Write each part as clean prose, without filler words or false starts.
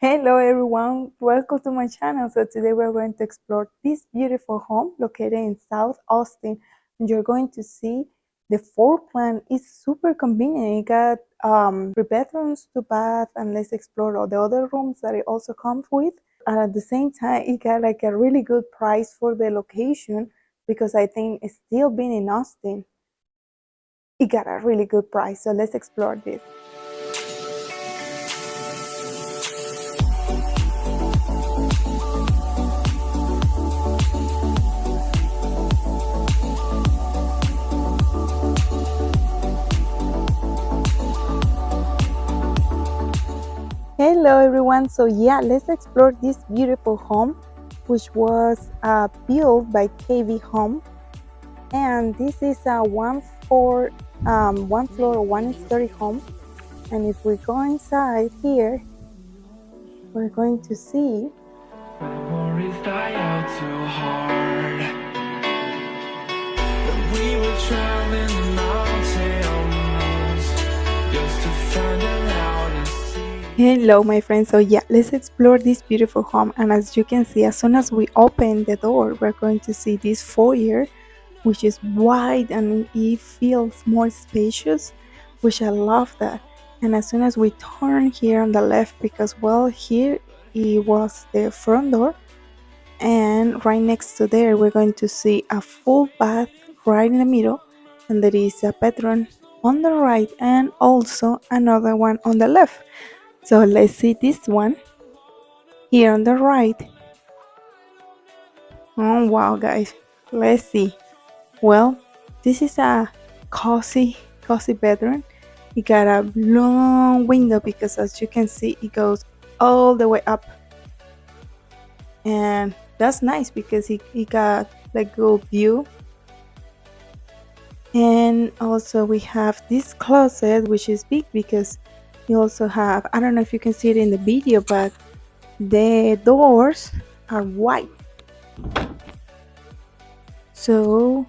Hello everyone, welcome to my channel. So today we're going to explore this beautiful home located in South Austin, and you're going to see the floor plan is super convenient. It got 3 bedrooms, 2 baths, and let's explore all the other rooms that it also comes with. And at the same time, it got like a really good price for the location because I think it's still being in Austin. It got a really good price. So let's explore this. Hello everyone, so yeah, let's explore this beautiful home which was built by KV Home, and this is a one floor 1-story home. And if we go inside here, we're going to see memories die out too hard. We were traveling mountains just to find out. Hello my friends, so yeah, let's explore this beautiful home. And as you can see, as soon as we open the door, we're going to see this foyer which is wide and it feels more spacious, which I love that. And as soon as we turn here on the left, because well, here it was the front door, and right next to there we're going to see a full bath right in the middle, and there is a bedroom on the right and also another one on the left. So let's see this one here on the right. Oh wow guys, let's see. Well, this is a cozy bedroom. It got a long window because as you can see it goes all the way up, and that's nice because it got like good view. And also we have this closet which is big because you also have, I don't know if you can see it in the video, but the doors are white. So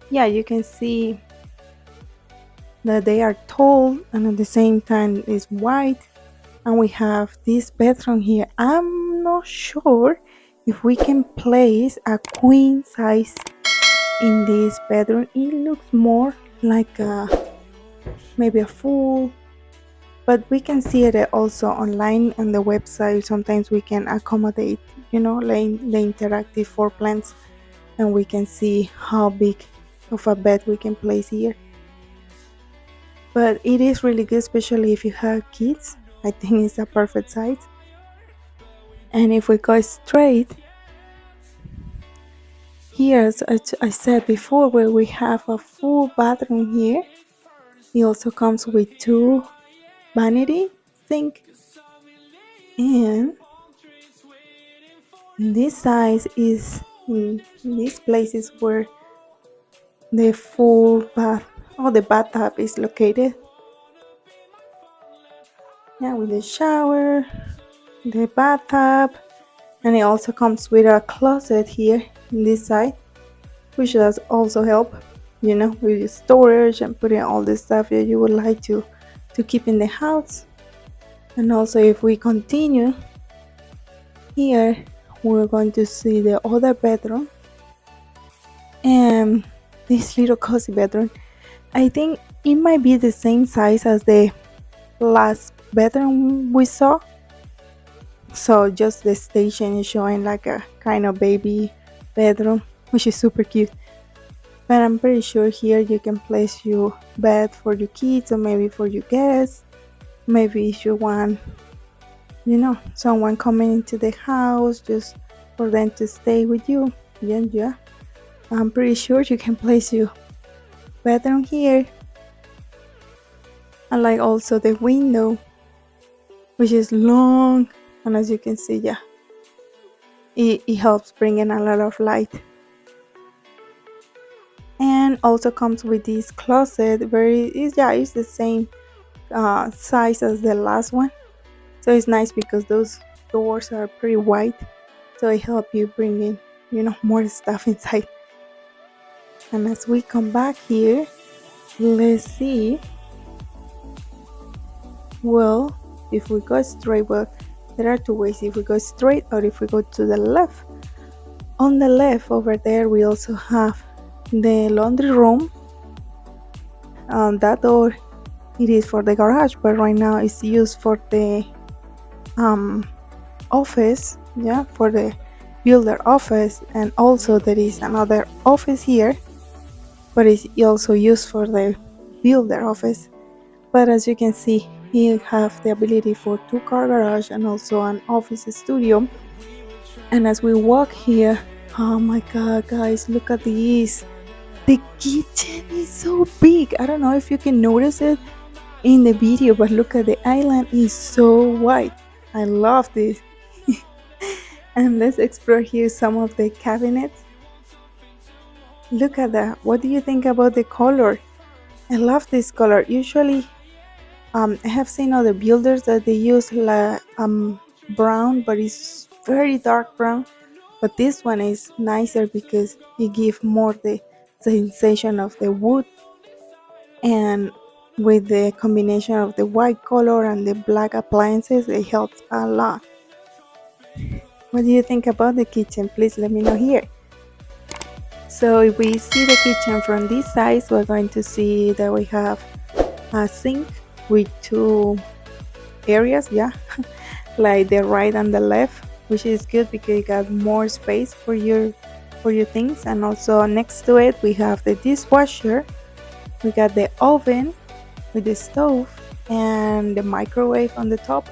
yeah, you can see that they are tall and at the same time is white. And we have this bedroom here. I'm not sure if we can place a queen size in this bedroom. It looks more like maybe a full, but we can see it also online on the website. Sometimes we can accommodate, like the interactive floor plans, and we can see how big of a bed we can place here. But it is really good, especially if you have kids. I think it's a perfect size. And if we go straight here, as I said before, where we have a full bathroom here, it also comes with 2 vanity sink, and this size is in these places where the full bath or the bathtub is located. Yeah, with the shower, the bathtub, and it also comes with a closet here in this side, which does also help, with storage and putting all the stuff that you would like to keep in the house. And also if we continue here, we're going to see the other bedroom, and this little cozy bedroom, I think it might be the same size as the last bedroom we saw. So just the station is showing like a kind of baby bedroom, which is super cute. But I'm pretty sure here you can place your bed for your kids or maybe for your guests. Maybe if you want, someone coming into the house just for them to stay with you. Yeah. I'm pretty sure you can place your bedroom here. I like also the window, which is long, and as you can see, yeah, it helps bring in a lot of light. And also comes with this closet where it's the same size as the last one. So it's nice because those doors are pretty wide, so it helps you bring in more stuff inside. And as we come back here, let's see. Well, if we go straight, well, There are two ways, if we go straight or if we go to the left. On the left over there we also have the laundry room. That door, it is for the garage, but right now it's used for the um, office, yeah, for the builder office. And also there is another office here, but it's also used for the builder office. But as you can see, you have the ability for two-car garage and also an office studio. And as we walk here, oh my god, guys, look at this. The kitchen is so big. I don't know if you can notice it in the video, but look at the island is so wide. I love this. And let's explore here some of the cabinets. Look at that. What do you think about the color? I love this color. Usually, I have seen other builders that they use brown, but it's very dark brown. But this one is nicer because it gives more the sensation of the wood, and with the combination of the white color and the black appliances, it helps a lot. What do you think about the kitchen? Please let me know here. So if we see the kitchen from this side, we're going to see that we have a sink with two areas, yeah, like the right and the left, which is good because you got more space for your things. And also next to it we have the dishwasher, we got the oven with the stove and the microwave on the top.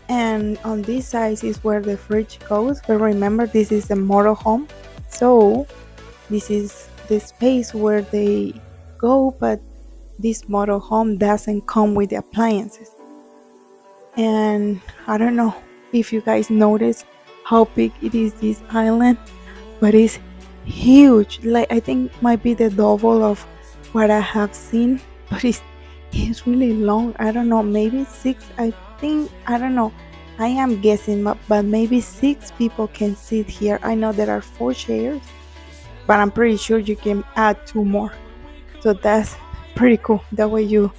And on this side is where the fridge goes, but remember this is a model home, so this is the space where they go, but this model home doesn't come with the appliances. And I don't know if you guys notice how big it is, this island, but it's huge. Like I think might be the double of what I have seen, but it's really long. I don't know, maybe six. I think, I don't know. I am guessing, but maybe six people can sit here. I know there are four chairs, but I'm pretty sure you can add two more. So that's pretty cool. That way you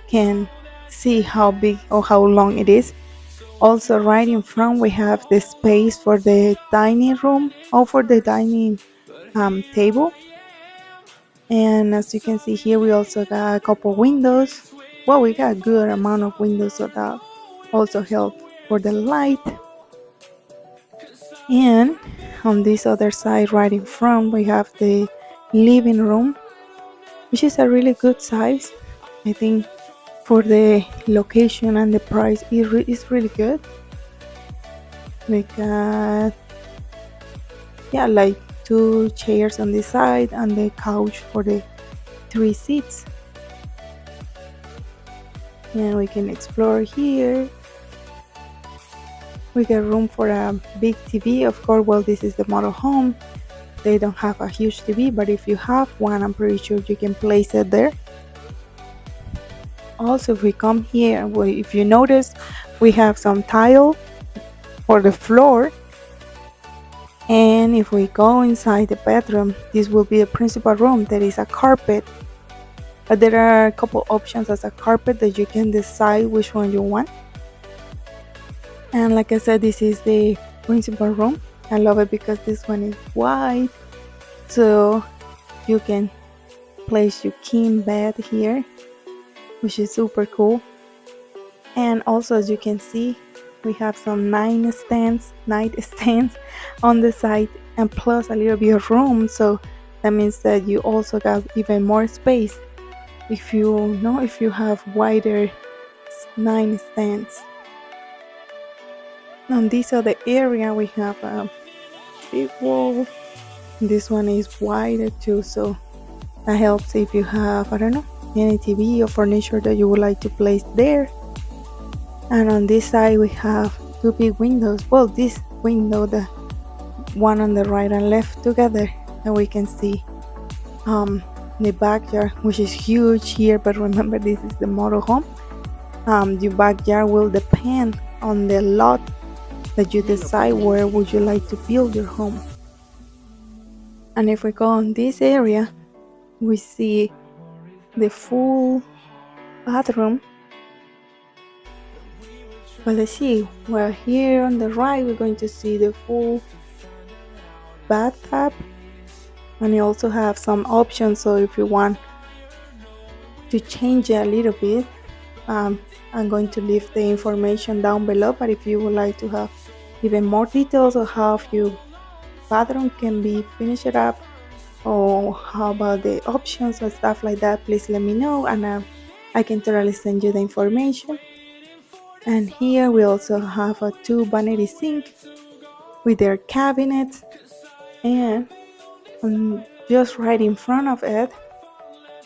can see how big or how long it is. Also, right in front, we have the space for the dining room or for the dining table. And as you can see here, we also got a couple windows. Well, we got a good amount of windows, so that also help for the light. And on this other side, right in front, we have the living room, which is a really good size. I think for the location and the price, is really good. We got, yeah, like two chairs on this side and the couch for the three seats. And we can explore here. We got room for a big TV. Of course, well, this is the model home. They don't have a huge TV, but if you have one, I'm pretty sure you can place it there. Also, if we come here, if you notice, we have some tile for the floor. And if we go inside the bedroom, this will be the principal room. There is a carpet, but there are a couple options as a carpet that you can decide which one you want. And like I said, this is the principal room. I love it because this one is wide, so you can place your king bed here, which is super cool. And also, as you can see, we have some nightstands on the side, and plus a little bit of room, so that means that you also got even more space if you have wider nightstands. On this other area we have a big wall. This one is wider too, so that helps if you have, I don't know, any TV or furniture that you would like to place there. And on this side we have two big windows. Well, this window, the one on the right and left together, and we can see the backyard, which is huge here. But remember, this is the model home. Your backyard will depend on the lot that you decide where would you like to build your home. And if we go on this area, we see the full bathroom. But let's see. Well, here on the right, we're going to see the full bathtub, and you also have some options. So if you want to change it a little bit, um, I'm going to leave the information down below. But if you would like to have even more details of how your bathroom can be finished up, or how about the options or stuff like that, please let me know, and I can totally send you the information. And here we also have a two vanity sink with their cabinets, and just right in front of it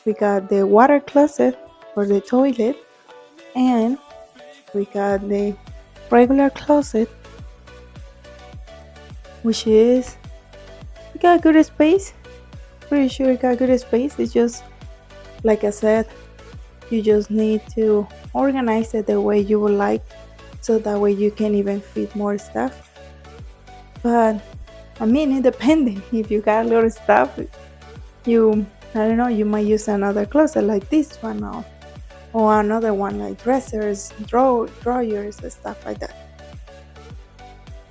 we got the water closet for the toilet, and we got the regular closet, which is, we got good space. Pretty sure we got good space. It's just like I said, you just need to organize it the way you would like, so that way you can even fit more stuff. But I mean, it depends. If you got a lot of stuff, you, I don't know, you might use another closet like this one, or another one like dressers, drawers, and stuff like that.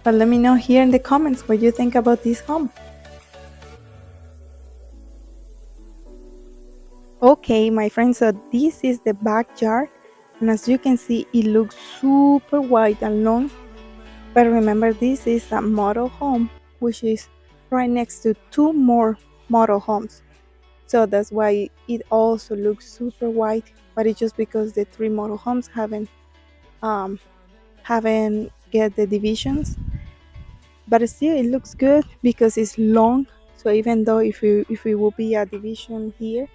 But let me know here in the comments what you think about this home. Okay, my friends, so this is the backyard, and as you can see, it looks super wide and long. But remember, this is a model home, which is right next to two more model homes. So that's why it also looks super wide. But it's just because the three model homes haven't get the divisions. But still, it looks good because it's long. So even though if it will be a division here,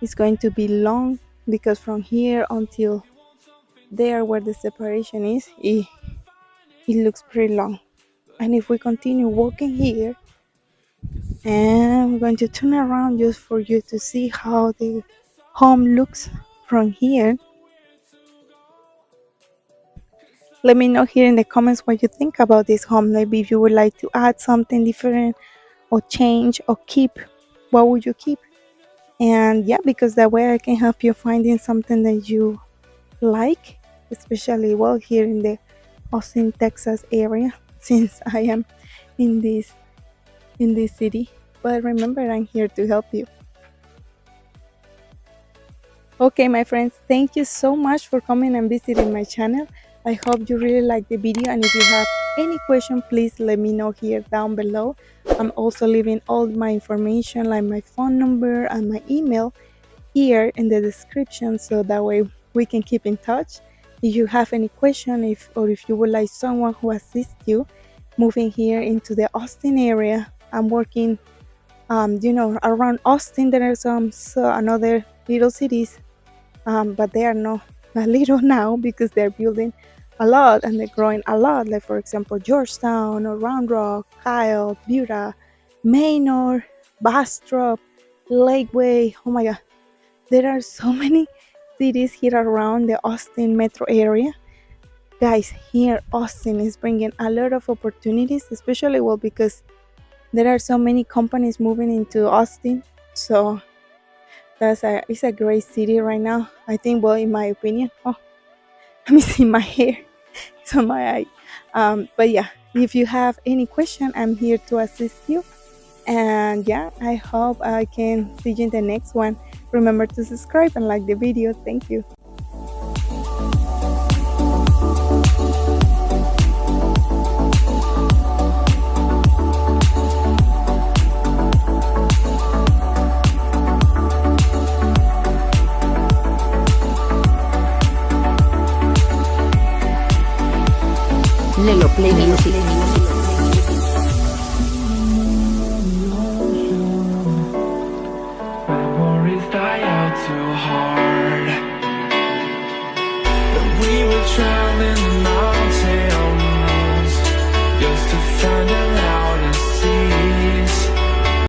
it's going to be long, because from here until there where the separation is, it looks pretty long. And if we continue walking here, and I'm going to turn around just for you to see how the home looks from here. Let me know here in the comments what you think about this home. Maybe if you would like to add something different, or change, or keep, what would you keep? And yeah, because that way I can help you finding something that you like, especially well here in the Austin, Texas area, since I am in this city. But remember, I'm here to help you. Okay, my friends, thank you so much for coming and visiting my channel. I hope you really liked the video, and if you have any question, please let me know here down below. I'm also leaving all my information, like my phone number and my email, here in the description, so that way we can keep in touch. If you have any question, or if you would like someone who assists you moving here into the Austin area. I'm working around Austin. There are some another little cities, but they are not a little now, because they're building a lot and they're growing a lot, like for example Georgetown or Round Rock, Kyle, Buda, Manor, Bastrop, Lakeway. Oh my god, there are so many cities here around the Austin metro area. Guys, here Austin is bringing a lot of opportunities, especially well because there are so many companies moving into Austin. So it's a great city right now, I think. Well, in my opinion. Oh, let me see my hair. It's on my eye. But yeah, if you have any question, I'm here to assist you. And yeah, I hope I can see you in the next one. Remember to subscribe and like the video. Thank you. Lelo Play Music. Memories die out too hard, but we were trying